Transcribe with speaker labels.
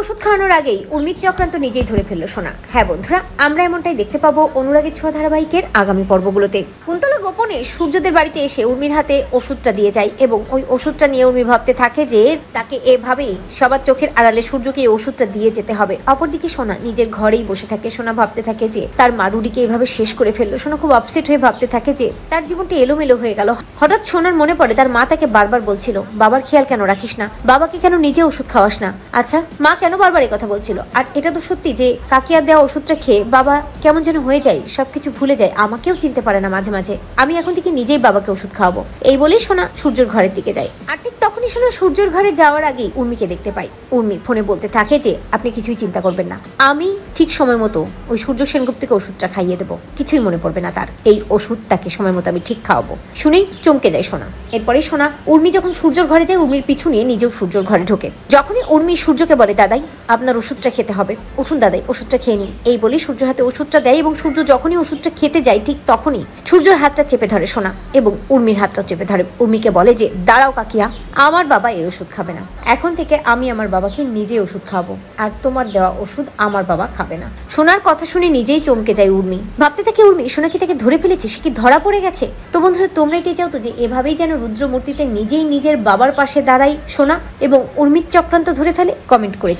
Speaker 1: ওষুধ খাওয়ানোর আগেই উর্মির চক্রান্ত নিজেই ধরে ফেললো সোনা। হ্যাঁ বন্ধুরা, আমরা এমনটাই দেখতে পাবো অনুরাগের ছোঁয়া ধারাবাহিকের আগামী পর্বগুলোতে। কুন্তলা গোপনে সূর্যদের বাড়িতে এসে উর্মির হাতে ওষুধটা দিয়ে যায় এবং ওই ওষুধটা নিয়ে উর্মি ভাবতে থাকে যে তাকে এভাবেই সবার চোখের আড়ালে সূর্যকে এই ওষুধটা দিয়ে যেতে হবে। অপরদিকে সোনা নিজের ঘরেই বসে থাকে। সোনা ভাবতে থাকে যে তার মা রুডিকে এভাবে শেষ করে ফেললো। সোনা খুব আপসেট হয়ে ভাবতে থাকে যে তার জীবনটা এলোমেলো হয়ে গেল। হঠাৎ সোনার মনে পড়ে তার মা তাকে বারবার বলছিল, বাবার খেয়াল কেন রাখিস না, বাবাকে কেন নিজে ওষুধ খাওয়াস না। আচ্ছা, মা কেন বারবার এই কথা বলছিল? আর এটা তো সত্যি যে কাকিয়ার দেওয়া ওষুধটা খেয়ে বাবা কেমন যেন হয়ে যায়, সবকিছু ভুলে যায়, আমাকেও চিনতে পারে না মাঝে মাঝে। আমি এখন থেকে নিজেই বাবাকে ওষুধ খাওয়াবো। এই বলেই সোনা সূর্যের ঘরের দিকে যায়। আর ঠিক তখনই সোনা সূর্যের ঘরে যাওয়ার আগেই উর্মিকে দেখতে পাই। উর্মি ফোনে বলতে থাকে যে আপনি কিছুই চিন্তা করবেন না, আমি ঠিক সময় মতো ওই সূর্য সেনগুপ্তকে ওষুধটা খাইয়ে দেবো, কিছুই মনে পড়বে না তার। এই ওষুধ তাকে সময় মতো আমি ঠিক খাওয়াবো। শুনেই চমকে যায় সোনা। এরপরে সোনা উর্মি যখন সূর্যের ঘরে যায়, উর্মির পিছু নিয়ে নিজেও সূর্যের ঘরে ঢোকে। যখনই উর্মি সূর্যকে বলে, দাদাই আপনার ওষুধটা খেতে হবে, উঠুন দাদাই ওষুধটা খেয়ে নিন, এই বলে সূর্যের হাতে ওষুধটা দেয় এবং সূর্য যখনই ওষুধটা খেতে যায় ঠিক তখনই সূর্যের হাতটা চেপে ধরে সোনা এবং উর্মির হাতটা চেপে ধরে। উর্মিকে বলে যে দাঁড়াও কাকিয়া, আমার বাবা এই ওষুধ খাবে না, এখন থেকে আমি আমার বাবাকে নিজে ওষুধ খাবো, আর তোমার দেওয়া ওষুধ আমার বাবা খাবে না। সোনার কথা শুনে নিজেই চমকে যায় উর্মি। ভাবতে থাকে উর্মি সোনা কি তাকে ধরে ফেলেছে, সে কি ধরা পড়ে গেছে? তো বন্ধুরা, তোমরা এটাই চাও তো যে এভাবেই যেন রুদ্রমূর্তিতে নিজেই নিজের বাবার পাশে দাঁড়াই সোনা এবং উর্মির চক্রান্ত ধরে ফেলে? কমেন্ট করে